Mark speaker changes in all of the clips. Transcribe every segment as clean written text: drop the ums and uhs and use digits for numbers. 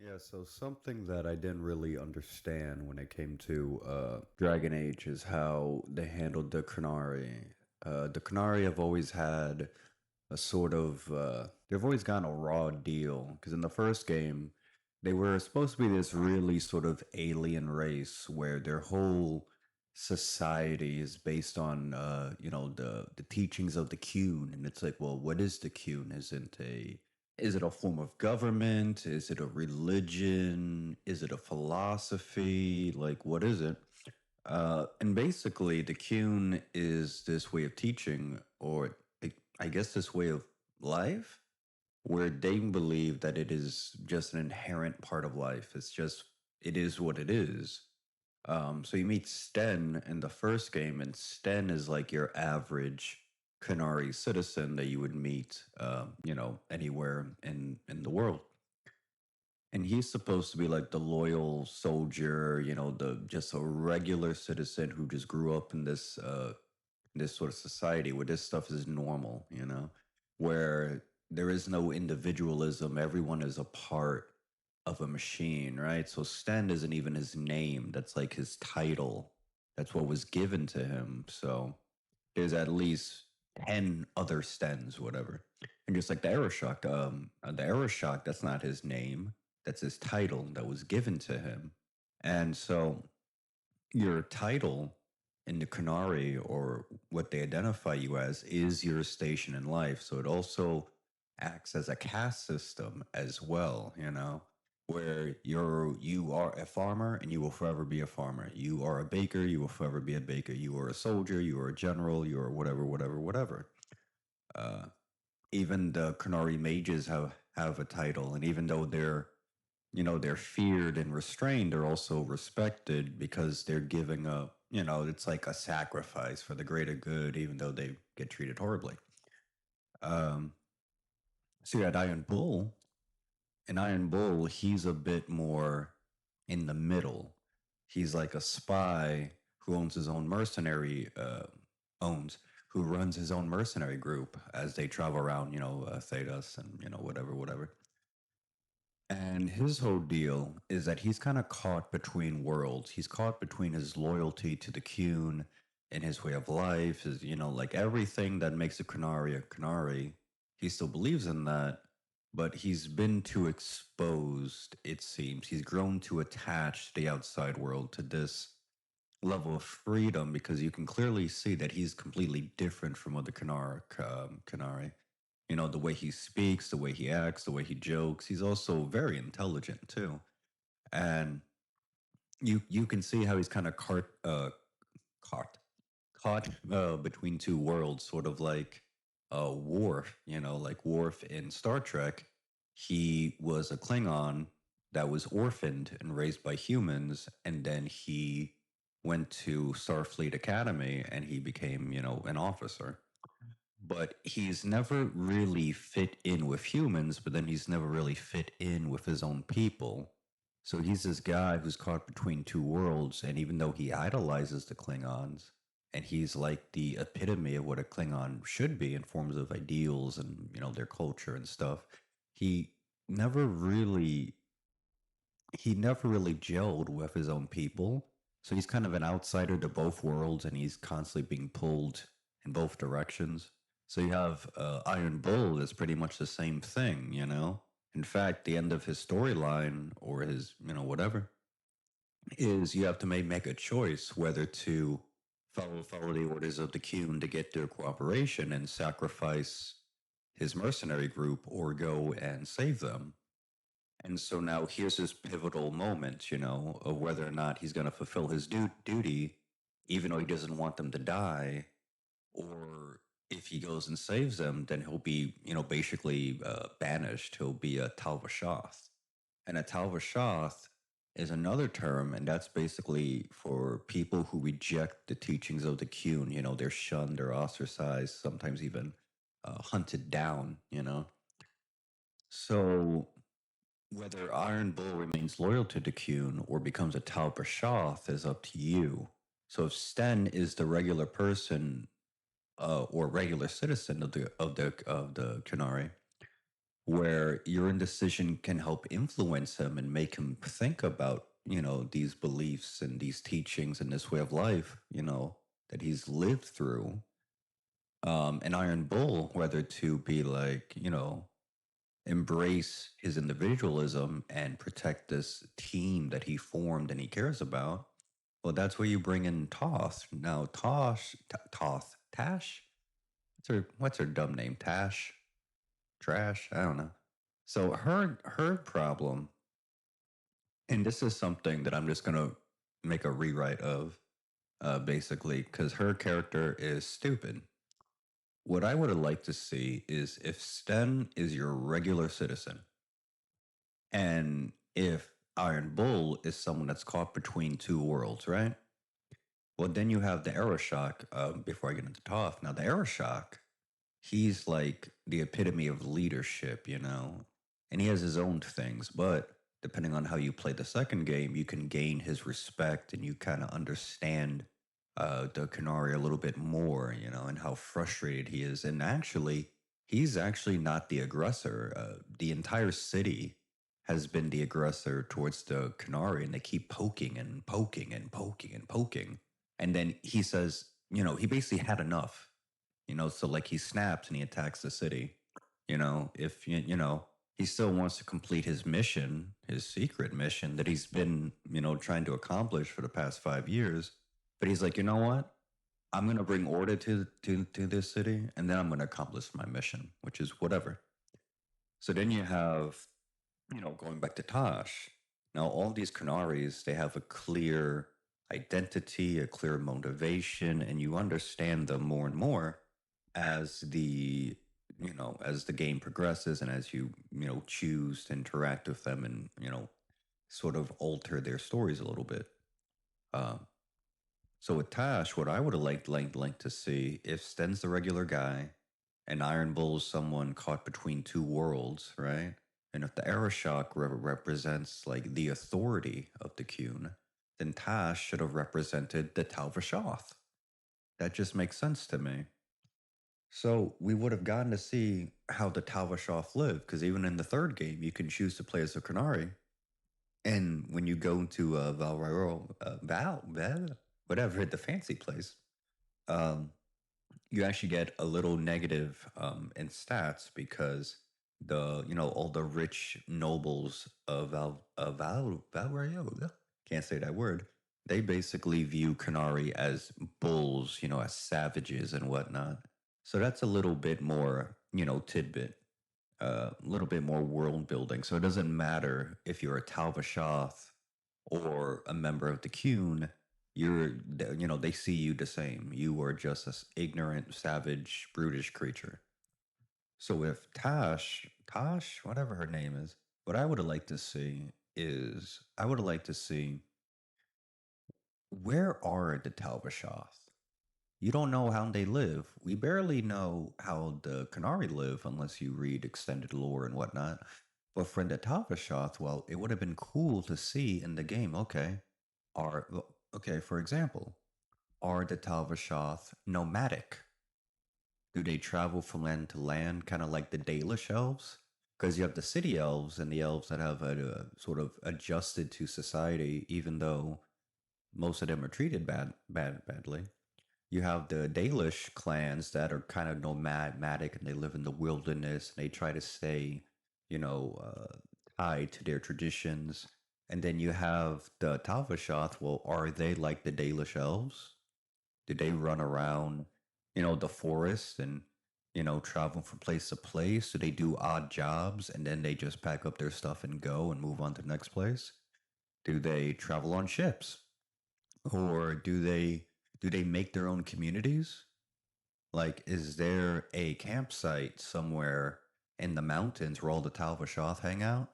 Speaker 1: Yeah, so something that I didn't really understand when it came to Dragon Age is how they handled the Qunari. The Qunari have always had a sort of they've always gotten a raw deal because in the first game they were supposed to be this really sort of alien race where their whole society is based on the teachings of the Qun, and it's like, well, what is the Qun? Is it a form of government? Is it a religion? Is it a philosophy? Like, what is it? And basically, the Qun is this way of teaching, or I guess this way of life, where they believe that it is just an inherent part of life. It is what it is. So you meet Sten in the first game, and Sten is like your average Qunari citizen that you would meet, anywhere in the world. And he's supposed to be like the loyal soldier, the just a regular citizen who just grew up in this sort of society where this stuff is normal, where there is no individualism. Everyone is a part of a machine, right? So Sten isn't even his name. That's like his title. That's what was given to him. So there's at least 10 other Stens, whatever. And just like the Aeroshock, that's not his name. That's his title that was given to him. And so your title in the Qunari, or what they identify you as, is your station in life. So it also acts as a caste system as well, where you are a farmer and you will forever be a farmer. You are a baker, you will forever be a baker. You are a soldier, you are a general, you are whatever, whatever, whatever. Uh, Even the Qunari mages have a title, and even though they're feared and restrained, they're also respected because they're giving up, it's like a sacrifice for the greater good, even though they get treated horribly. Um, so you had Iron Bull, and Iron Bull, he's a bit more in the middle. He's like a spy who owns his own mercenary, owns, who runs his own mercenary group as they travel around, Thedas and, whatever, whatever. And his whole deal is that he's kind of caught between worlds. He's caught between his loyalty to the Qun and his way of life, his, like everything that makes a Qunari. He still believes in that, but he's been too exposed, it seems. He's grown too attached to the outside world, to this level of freedom, because you can clearly see that he's completely different from other Qunari. The way he speaks, the way he acts, the way he jokes. He's also very intelligent too, and you can see how he's kind of caught caught between two worlds, sort of like Worf. Like Worf in Star Trek. He was a Klingon that was orphaned and raised by humans, and then he went to Starfleet Academy and he became, an officer, but he's never really fit in with humans, but then he's never really fit in with his own people. So he's this guy who's caught between two worlds, and even though he idolizes the Klingons, and he's like the epitome of what a Klingon should be in forms of ideals and, their culture and stuff, he never really he never really gelled with his own people. So he's kind of an outsider to both worlds, and he's constantly being pulled in both directions. So you have Iron Bull is pretty much the same thing. In fact, the end of his storyline, or his, whatever, is you have to make a choice whether to follow the orders of the Qun to get their cooperation and sacrifice his mercenary group, or go and save them. And so now here's this pivotal moment, of whether or not he's going to fulfill his duty, even though he doesn't want them to die, or if he goes and saves them, then he'll be, basically banished. He'll be a Talvashoth. And a Talvashoth is another term, and that's basically for people who reject the teachings of the Qun. They're shunned, they're ostracized, sometimes even hunted down. So whether Iron Bull remains loyal to the Qun or becomes a Tal Bashath is up to you. So if Sten is the regular person, or regular citizen of the Qunari, where your indecision can help influence him and make him think about, these beliefs and these teachings and this way of life, that he's lived through. An Iron Bull, whether to be like, embrace his individualism and protect this team that he formed and he cares about. Well, that's where you bring in Toth. Now, Tash. What's her dumb name? Tash, Trash. I don't know. So her problem, and this is something that I'm just gonna make a rewrite of, basically, because her character is stupid. What I would have liked to see is if Sten is your regular citizen, and if Iron Bull is someone that's caught between two worlds, right? Well, then you have the Aeroshock. Before I get into Toph, now the Aeroshock, he's like the epitome of leadership, and he has his own things. But depending on how you play the second game, you can gain his respect and you kind of understand the Qunari a little bit more, and how frustrated he is. And actually, he's actually not the aggressor. The entire city has been the aggressor towards the Qunari, and they keep poking and poking and poking and poking. And then he says, he basically had enough, so like he snaps and he attacks the city. If he still wants to complete his mission, his secret mission that he's been, trying to accomplish for the past 5 years. But he's like, you know what? I'm gonna bring order to this city, and then I'm gonna accomplish my mission, which is whatever. So then you have, going back to Tosh. Now all these Qunnaris, they have a clear identity, a clear motivation, and you understand them more and more as the game progresses and as you choose to interact with them and sort of alter their stories a little bit. Uh, so with Tash, what I would have liked to see if Sten's the regular guy and Iron Bull's someone caught between two worlds, right? And if the Aeroshock represents like the authority of the Qun, then Tash should have represented the Talvashoth. That just makes sense to me. So we would have gotten to see how the Talvashoth live, because even in the third game, you can choose to play as a Qunari. And when you go to whatever, the fancy place, um, you actually get a little negative in stats because all the rich nobles of Valrayo, can't say that word. They basically view Qunari as bulls, as savages and whatnot. So that's a little bit more, tidbit, a little bit more world building. So it doesn't matter if you're a Talvashoth or a member of the Qun, they see you the same. You are just an ignorant, savage, brutish creature. So if Tosh, whatever her name is, what I would have liked to see is I would have liked to see where are the Talvashoth? You don't know how they live. We barely know how the Qunari live unless you read extended lore and whatnot. But for the Talvashoth, well, it would have been cool to see in the game. For example, are the Talvashoth nomadic? Do they travel from land to land, kind of like the Dalish elves? Because you have the city elves and the elves that have sort of adjusted to society, even though most of them are treated badly. You have the Dalish clans that are kind of nomadic and they live in the wilderness and they try to stay, you know, uh, tied to their traditions. And then you have the Talvashoth. Well, are they like the Dalish elves? Do they run around, the forest and, travel from place to place? Do they do odd jobs and then they just pack up their stuff and go and move on to the next place? Do they travel on ships? Or do they make their own communities? Like, is there a campsite somewhere in the mountains where all the Talvashoth hang out?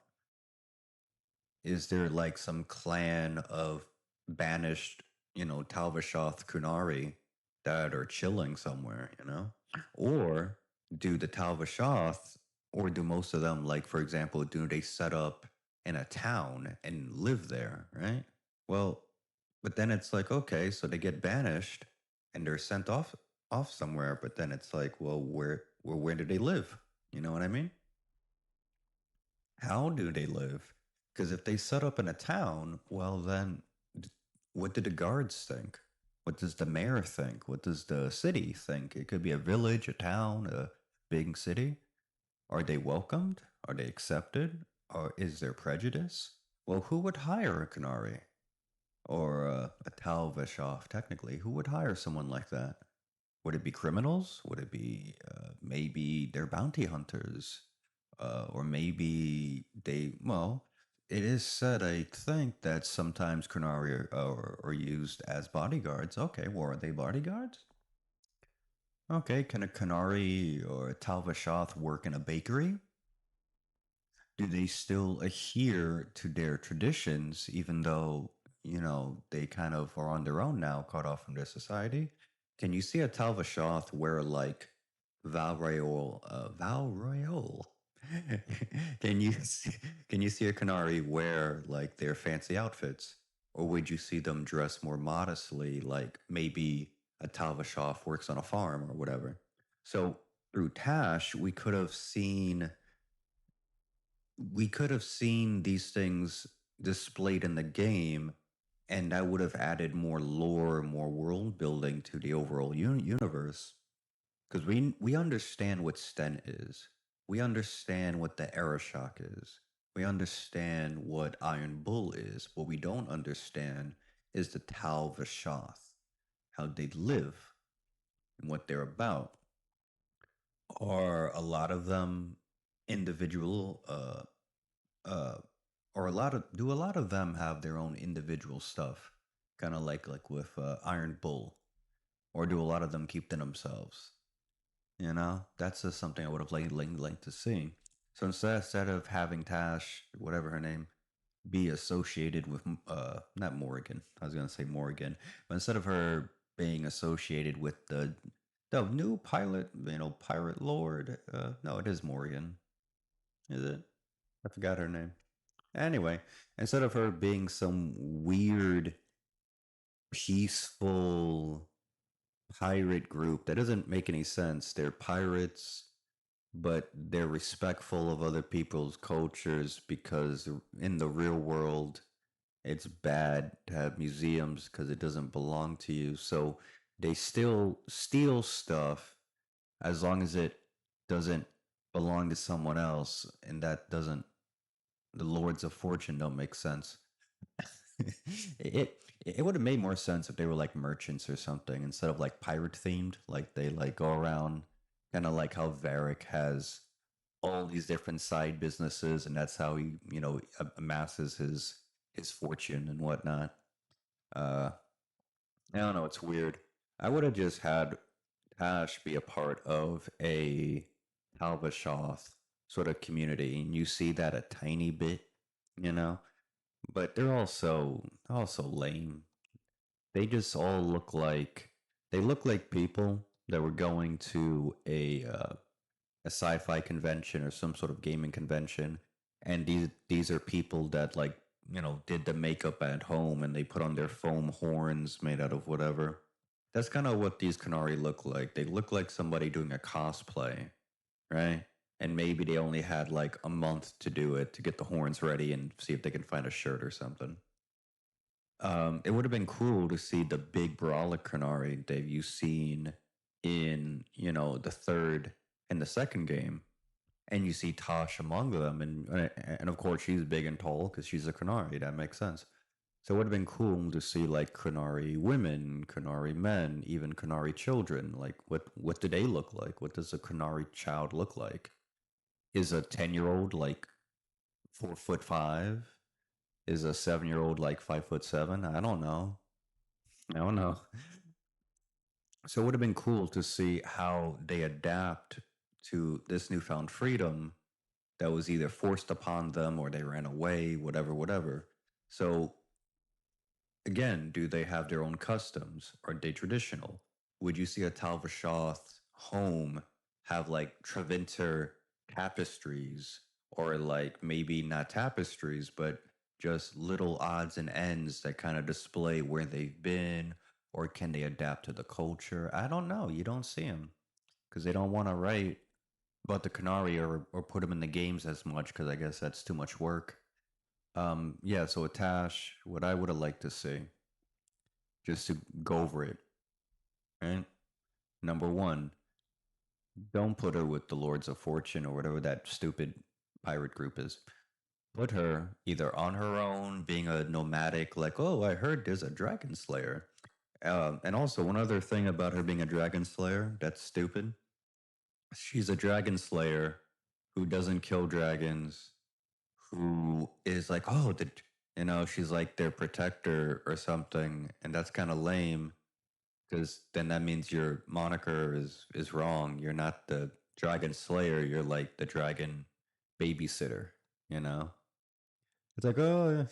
Speaker 1: Is there like some clan of banished, Talvashoth Kunari that are chilling somewhere? Or do the Talvashoth, or do most of them, like, for example, do they set up in a town and live there, right? Well, but then it's like, okay, so they get banished and they're sent off somewhere, but then it's like, well, where do they live? You know what I mean? How do they live? Because if they set up in a town, well, then what do the guards think? What does the mayor think? What does the city think? It could be a village, a town, a big city. Are they welcomed? Are they accepted? Or is there prejudice? Well, who would hire a Qunari? Or a Talvashov, technically? Who would hire someone like that? Would it be criminals? Would it be maybe they're bounty hunters? Or maybe they, well, it is said, I think, that sometimes Qunari are used as bodyguards. Okay, well, are they bodyguards? Okay, can a Qunari or a Talvashoth work in a bakery? Do they still adhere to their traditions, even though, they kind of are on their own now, cut off from their society? Can you see a Talvashoth wear like Val Royale? can you see, can you see a Qunari wear like their fancy outfits, or would you see them dress more modestly, like maybe a Talvashoth works on a farm or whatever? So through Tash, we could have seen these things displayed in the game, and that would have added more lore, more world building to the overall universe. Because we understand what Sten is, we understand what the Arashock is, we understand what Iron Bull is. What we don't understand is the Tal Vashoth, how they live and what they're about. Are a lot of them individual uh or a lot of them have their own individual stuff, kind of like with Iron Bull, or do a lot of them keep to themselves? That's just something I would have liked to see. So instead of having Tash, whatever her name, be associated with not Morrigan, I was gonna say Morrigan, but instead of her being associated with the new pilot, pirate lord, no, it is Morrigan, is it? I forgot her name. Anyway, instead of her being some weird, peaceful pirate group that doesn't make any sense, they're pirates, but they're respectful of other people's cultures because in the real world, it's bad to have museums because it doesn't belong to you. So they still steal stuff as long as it doesn't belong to someone else, and that doesn't, the lords of fortune don't make sense. it it would have made more sense if they were like merchants or something instead of like pirate themed. Like they like go around, kind of like how Varric has all these different side businesses, and that's how he amasses his fortune and whatnot. Uh, I don't know. It's weird. I would have just had Tash be a part of a Talvashoth sort of community, and you see that a tiny bit, you know. But they're also lame. They just all look like people that were going to a sci-fi convention or some sort of gaming convention, and these are people that like did the makeup at home and they put on their foam horns made out of whatever. That's kind of what these Qunari look like. They look like somebody doing a cosplay, right? And maybe they only had like a month to do it to get the horns ready and see if they can find a shirt or something. It would have been cool to see the big brolic Qunari that you've seen in, the third and the second game, and you see Taash among them, and of course she's big and tall because she's a Qunari. That makes sense. So it would have been cool to see like Qunari women, Qunari men, even Qunari children. Like what do they look like? What does a Qunari child look like? Is a 10-year-old like 4'5"? Is a 7-year-old like 5'7"? I don't know. I don't know. So it would have been cool to see how they adapt to this newfound freedom that was either forced upon them or they ran away, whatever, whatever. So again, do they have their own customs? Are they traditional? Would you see a Talvashoth home have like Treventer tapestries, or like maybe not tapestries, but just little odds and ends that kind of display where they've been, or can they adapt to the culture? I don't know. You don't see them because they don't want to write. about the Qunari or put him in the games as much because I guess that's too much work. Yeah, so with Tash, what I would have liked to see, just to go over it, right? Number one, don't put her with the Lords of Fortune or whatever that stupid pirate group is. Put her either on her own, being a nomadic, like, oh, I heard there's a dragon slayer. And also, one other thing about her being a dragon slayer that's stupid. She's a dragon slayer who doesn't kill dragons, who is like, oh, she's like their protector or something. And that's kind of lame because then that means your moniker is wrong. You're not the dragon slayer. You're like the dragon babysitter. You know, it's like oh,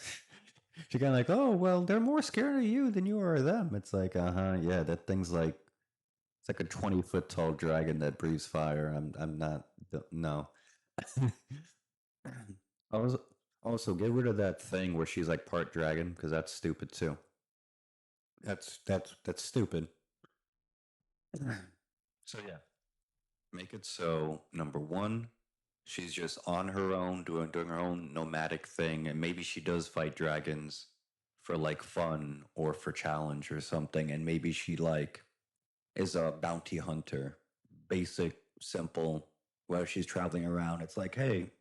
Speaker 1: she kind of like oh well, they're more scared of you than you are of them. It's like yeah, that thing's like it's like a 20-foot tall dragon that breathes fire. I'm not no. Also, also get rid of that thing where she's like part dragon because that's stupid too. That's stupid. So yeah, make it so number one, she's just on her own doing her own nomadic thing, and maybe she does fight dragons for like fun or for challenge or something, and maybe she like is a bounty hunter, basic, simple. While she's traveling around, it's like, hey,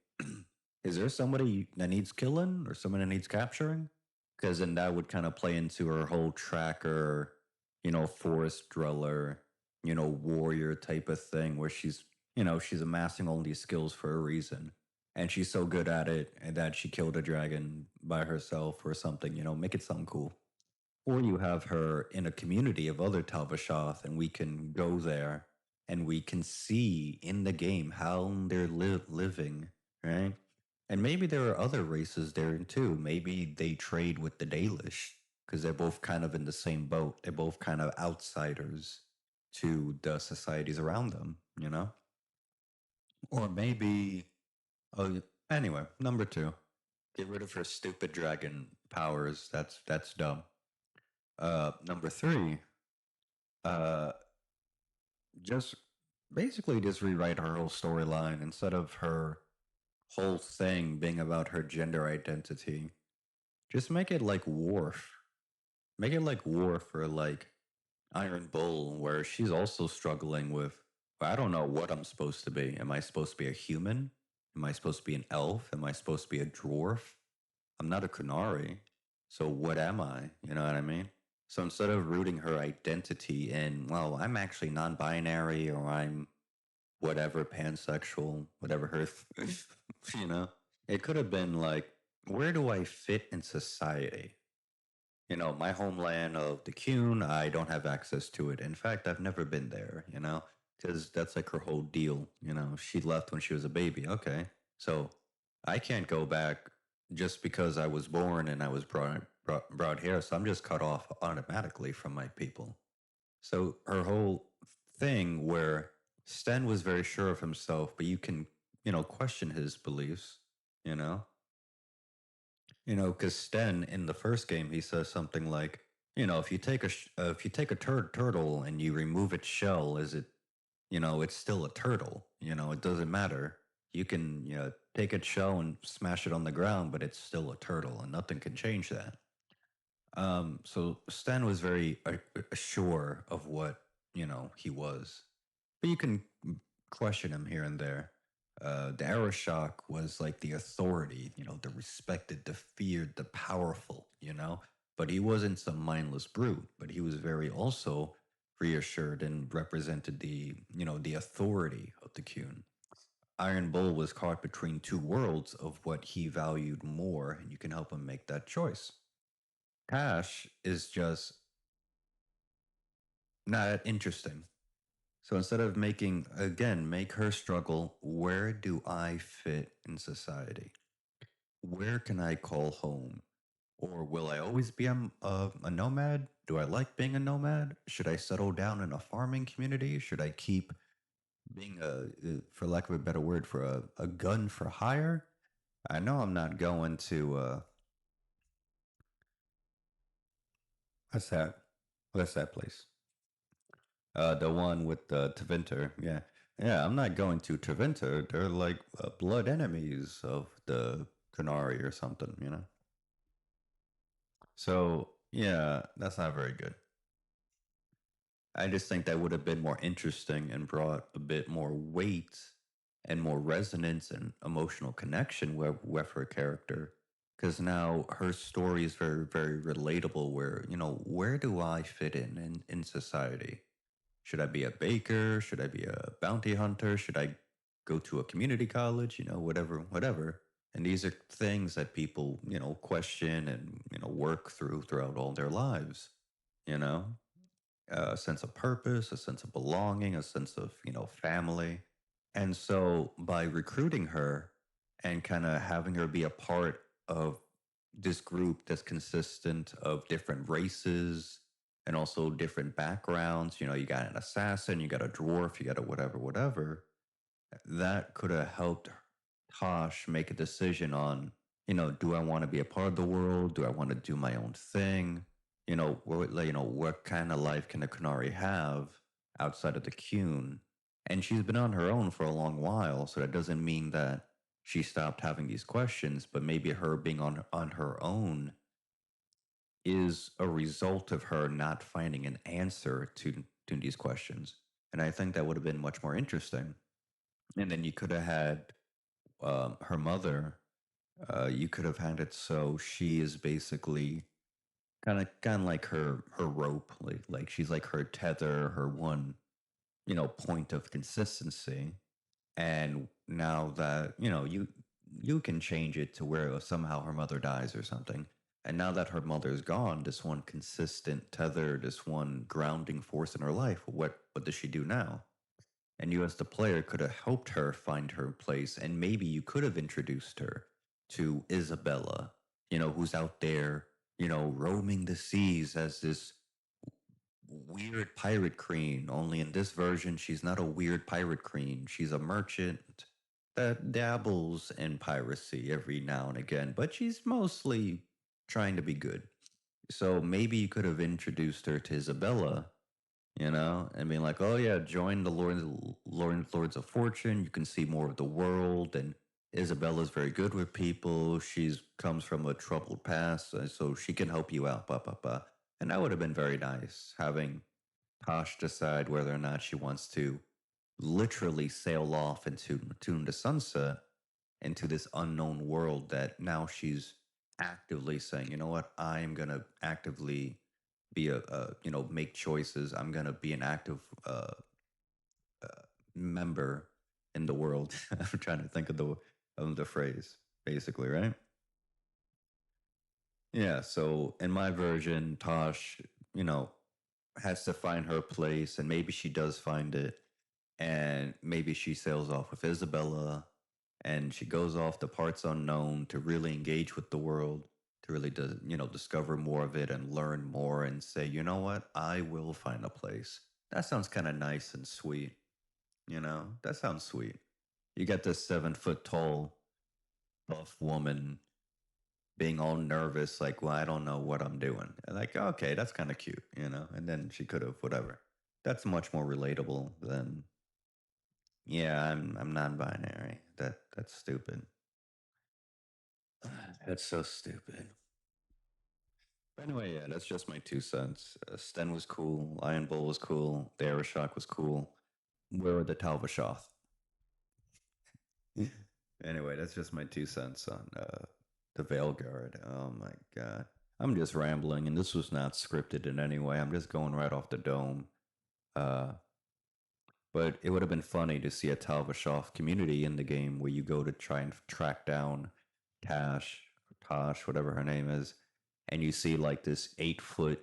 Speaker 1: is there somebody that needs killing or someone that needs capturing? Because then that would kind of play into her whole tracker, forest dweller, warrior type of thing where she's amassing all these skills for a reason. And she's so good at it and that she killed a dragon by herself or something, make it something cool. Or you have her in a community of other Talbashoth and we can go there and we can see in the game how they're living, right? And maybe there are other races there too. Maybe they trade with the Dalish because they're both kind of in the same boat. They're both kind of outsiders to the societies around them. Or maybe, oh, anyway, number two, get rid of her stupid dragon powers. That's dumb. Number three, uh, just basically just rewrite her whole storyline instead of her whole thing being about her gender identity. Just make it like Worf. Make it like Worf or like Iron Bull, where she's also struggling with. I don't know what I'm supposed to be. Am I supposed to be a human? Am I supposed to be an elf? Am I supposed to be a dwarf? I'm not a Qunari. So what am I? You know what I mean? So instead of rooting her identity in, well, I'm actually non binary or I'm whatever, pansexual, whatever her, you know, it could have been like, where do I fit in society? My homeland of the Qun, I don't have access to it. In fact, I've never been there, because that's like her whole deal. She left when she was a baby. Okay. So I can't go back just because I was born and I was brought here. So I'm just cut off automatically from my people. So her whole thing where Sten was very sure of himself, but you can, question his beliefs, you know? Because Sten in the first game he says something like, if you take a turtle and you remove its shell, is it, it's still a turtle. It doesn't matter. You can, take its shell and smash it on the ground, but it's still a turtle, and nothing can change that. So Sten was very sure of what he was, but you can question him here and there. The Arashok was like the authority, the respected, the feared, the powerful, But he wasn't some mindless brute, but he was very also reassured and represented the authority of the Qun. Iron Bull was caught between two worlds of what he valued more, and you can help him make that choice. Taash is just not interesting. So instead of make her struggle, where do I fit in society? Where can I call home? Or will I always be a nomad? Do I like being a nomad? Should I settle down in a farming community? Should I keep being for lack of a better word, for a gun for hire? I know I'm not going to, what's that? What's that place? The one with the Tevinter, yeah. Yeah, I'm not going to Treventa. They're like blood enemies of the Qunari or something, you know? So, yeah, that's not very good. I just think that would have been more interesting and brought a bit more weight and more resonance and emotional connection with her character. Because now her story is very, very relatable. Where, where do I fit in society? Should I be a baker? Should I be a bounty hunter? Should I go to a community college? Whatever, whatever. And these are things that people, question and, work throughout all their lives, you know? A sense of purpose, a sense of belonging, a sense of, family. And so by recruiting her and kind of having her be a part of this group that's consistent of different races and also different backgrounds, you got an assassin, you got a dwarf, you got a whatever, whatever, that could have helped Tosh make a decision on, do I want to be a part of the world? Do I want to do my own thing? What kind of life can a Qunari have outside of the Qun? And she's been on her own for a long while, so that doesn't mean that she stopped having these questions, but maybe her being on her own is a result of her not finding an answer to these questions. And I think that would have been much more interesting. And then you could have had her mother. You could have had it so she is basically kind of like her rope, like she's like her tether, her one point of consistency. And now that you can change it to where somehow her mother dies or something. And now that her mother's gone, this one consistent tether, this one grounding force in her life, what does she do now? And you, as the player, could have helped her find her place, and maybe you could have introduced her to Isabella, who's out there, roaming the seas as this weird pirate queen. Only in this version, she's not a weird pirate queen. She's a merchant that dabbles in piracy every now and again, but she's mostly trying to be good. So maybe you could have introduced her to Isabella, and being like, oh yeah, join the Lords of Fortune. You can see more of the world, and Isabella's very good with people. She's comes from a troubled past, so she can help you out. Blah blah blah. And that would have been very nice, having Tosh decide whether or not she wants to literally sail off into the sunset, into this unknown world that now she's actively saying, you know what, I'm gonna actively be make choices. I'm gonna be an active uh, member in the world. I'm trying to think of the phrase, basically, right? Yeah. So in my version, Tosh, you know, has to find her place, and maybe she does find it, and maybe she sails off with Isabella, and she goes off to parts unknown to really engage with the world, to really discover more of it and learn more, and say, you know what, I will find a place. That sounds kind of nice and sweet. That sounds sweet. You got this 7 foot tall buff woman being all nervous, like, well, I don't know what I'm doing. And like, okay, that's kind of cute, and then she could have, whatever. That's much more relatable than, yeah, I'm non-binary. That's stupid. That's so stupid. But anyway, yeah, that's just my 2 cents. Sten was cool. Lion Bull was cool. The Aeroshock was cool. Where were the Talvashoth? Anyway, that's just my 2 cents on the Veil Guard. Oh my god. I'm just rambling, and this was not scripted in any way. I'm just going right off the dome. Uh, but it would have been funny to see a Talvashoth community in the game where you go to try and track down Tash, Tosh, whatever her name is, and you see like this 8 foot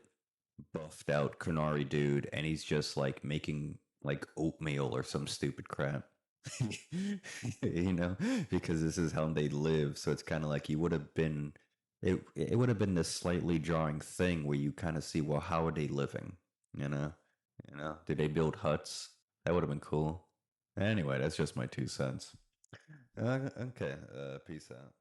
Speaker 1: buffed out Qunari dude, and he's just like making like oatmeal or some stupid crap. you know, because this is how they live. So it's kind of like you would have been, it would have been this slightly jarring thing where you kind of see, well, how are they living? You know, did they build huts? That would have been cool. Anyway, that's just my 2 cents. Okay, peace out.